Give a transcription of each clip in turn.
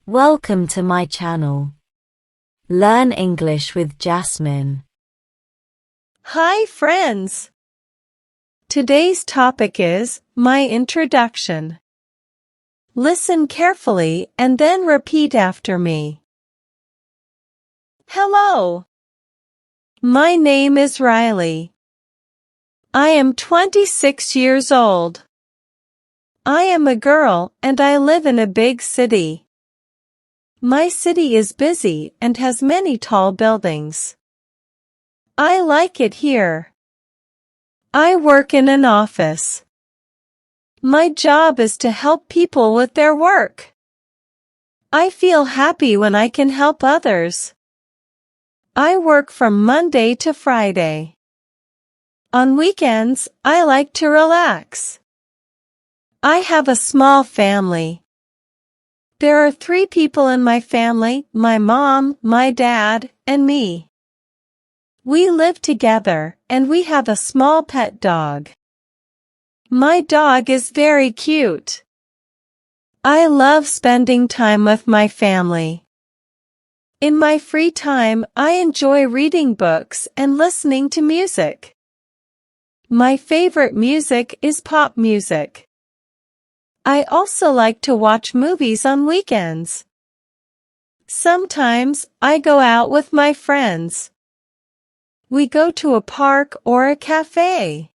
Welcome to my channel. Learn English with Jasmine. Hi friends! Today's topic is my introduction. Listen carefully and then repeat after me. Hello! My name is Riley. I am 26 years old. I am a girl and I live in a big city. My city is busy and has many tall buildings. I like it here. I work in an office. My job is to help people with their work. I feel happy when I can help others. I work from Monday to Friday. On weekends, I like to relax. I have a small family. There are 3 people in my family: my mom, my dad, and me. We live together, and we have a small pet dog. My dog is very cute. I love spending time with my family. In my free time, I enjoy reading books and listening to music. My favorite music is pop music. I also like to watch movies on weekends. Sometimes I go out with my friends. We go to a park or a cafe.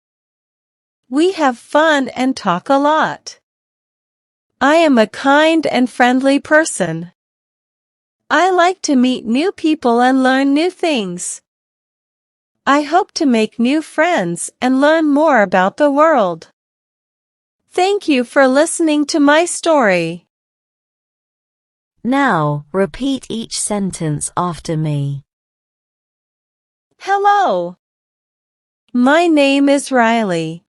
We have fun and talk a lot. I am a kind and friendly person. I like to meet new people and learn new things. I hope to make new friends and learn more about the world. Thank you for listening to my story. Now, repeat each sentence after me. Hello. My name is Riley.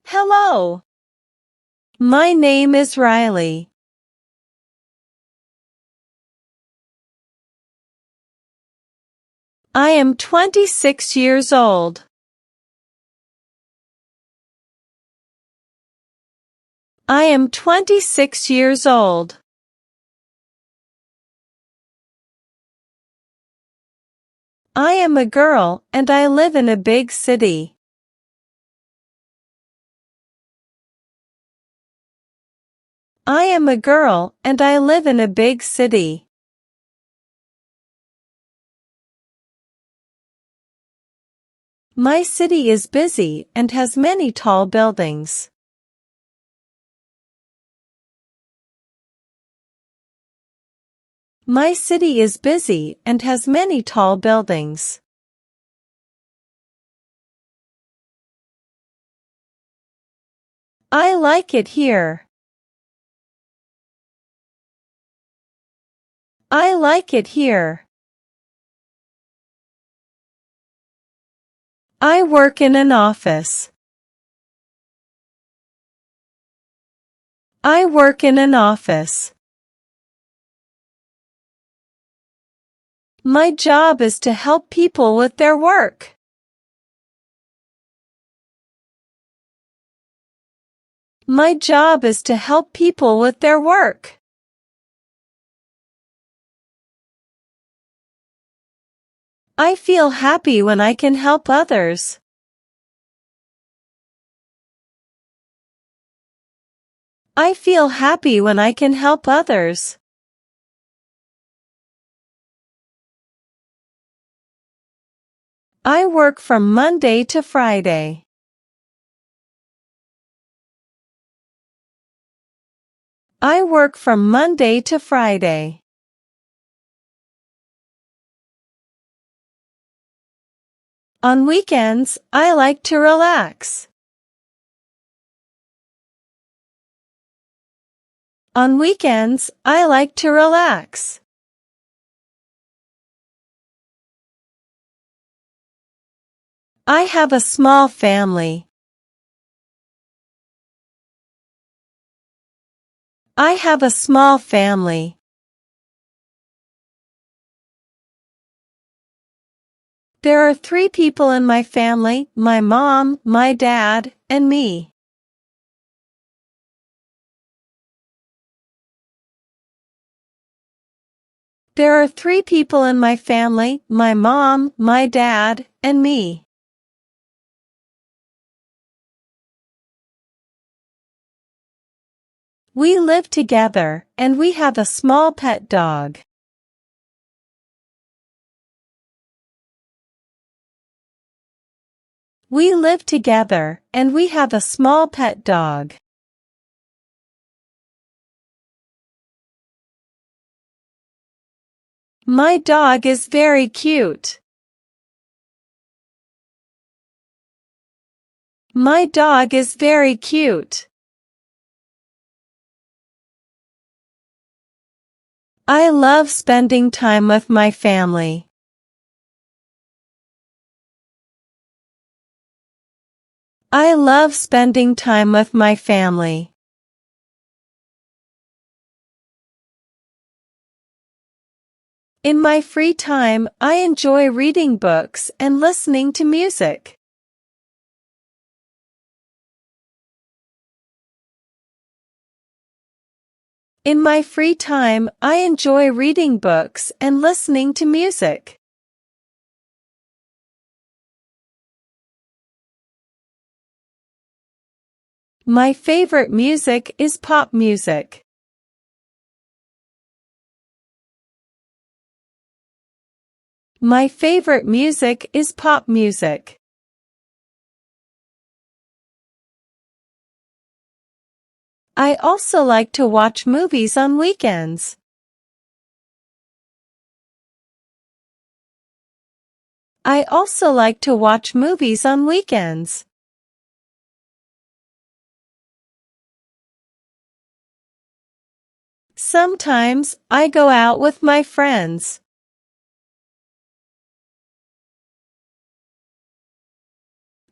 Hello. My name is Riley. I am 26 years old. I am 26 years old. I am a girl and I live in a big city. I am a girl and I live in a big city. My city is busy and has many tall buildings. My city is busy and has many tall buildings. I like it here. I like it here. I work in an office. I work in an office. My job is to help people with their work. My job is to help people with their work. I feel happy when I can help others. I feel happy when I can help others. I work from Monday to Friday. I work from Monday to Friday. On weekends, I like to relax. On weekends, I like to relax. I have a small family. I have a small family. There are 3 people in my family: my mom, my dad, and me. There are 3 people in my family: my mom, my dad, and me. We live together, and we have a small pet dog. We live together, and we have a small pet dog. My dog is very cute. My dog is very cute. I love spending time with my family. I love spending time with my family. In my free time, I enjoy reading books and listening to music. In my free time, I enjoy reading books and listening to music. My favorite music is pop music. My favorite music is pop music. I also like to watch movies on weekends. I also like to watch movies on weekends. Sometimes I go out with my friends.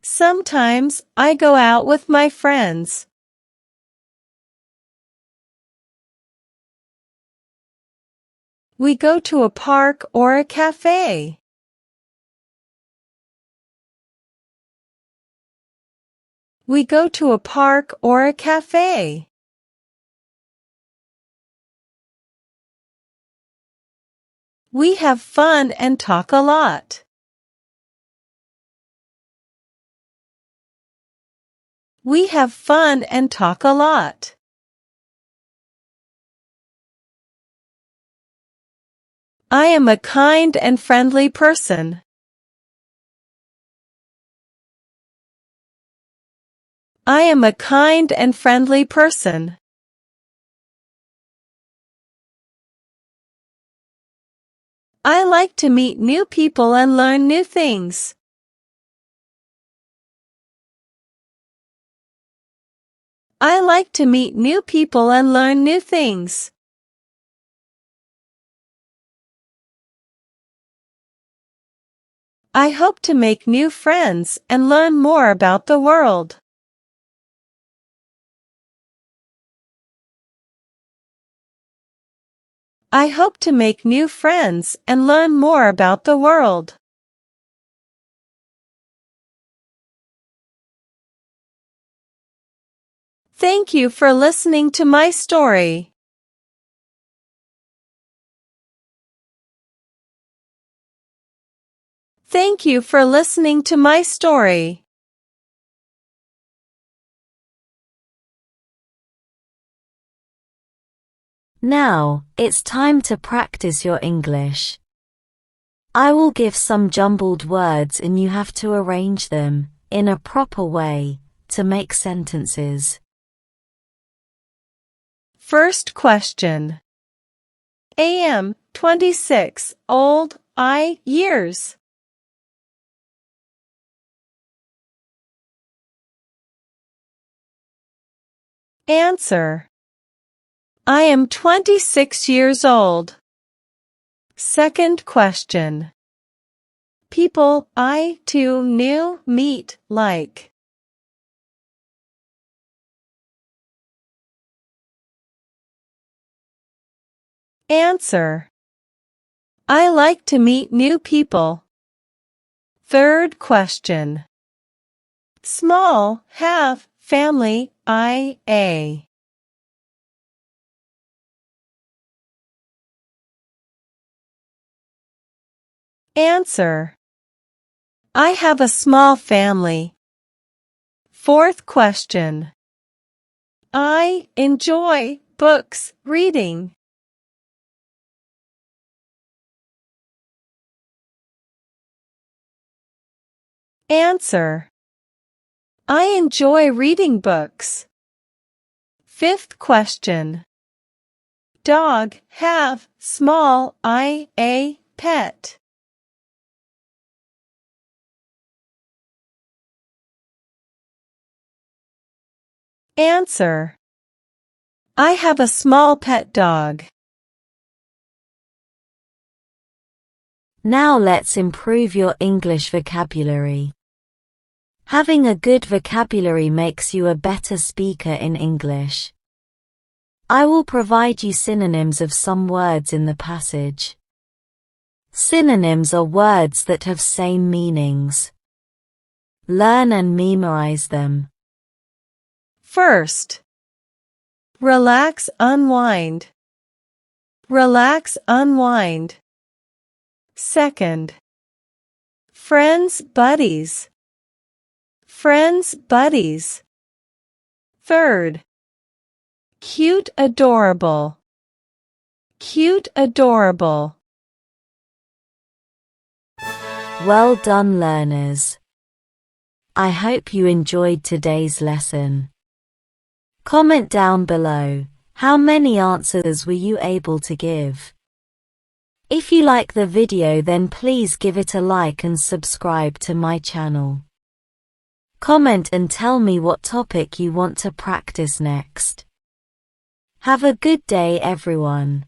Sometimes I go out with my friends. We go to a park or a cafe. We go to a park or a cafe. We have fun and talk a lot. We have fun and talk a lot. I am a kind and friendly person. I am a kind and friendly person. I like to meet new people and learn new things. I like to meet new people and learn new things. I hope to make new friends and learn more about the world. I hope to make new friends and learn more about the world. Thank you for listening to my story. Thank you for listening to my story. Now, it's time to practice your English. I will give some jumbled words and you have to arrange them, in a proper way, to make sentences. First question. I am 26, old, years. Answer. I am 26 years old. Second question. People, to, new, meet, like. Answer. I like to meet new people. Third question. Small, have, family, a. Answer. I have a small family. Fourth question. I enjoy books reading. Answer. I enjoy reading books. Fifth question. Dog have small a pet. Answer. I have a small pet dog. Now let's improve your English vocabulary. Having a good vocabulary makes you a better speaker in English. I will provide you synonyms of some words in the passage. Synonyms are words that have same meanings. Learn and memorize them. First. Relax, unwind. Relax, unwind. Second. Friends, buddies. Friends, buddies. Third. Cute, adorable. Cute, adorable. Well done, learners. I hope you enjoyed today's lesson. Comment down below, how many answers were you able to give? If you like the video, then please give it a like and subscribe to my channel. Comment and tell me what topic you want to practice next. Have a good day, everyone.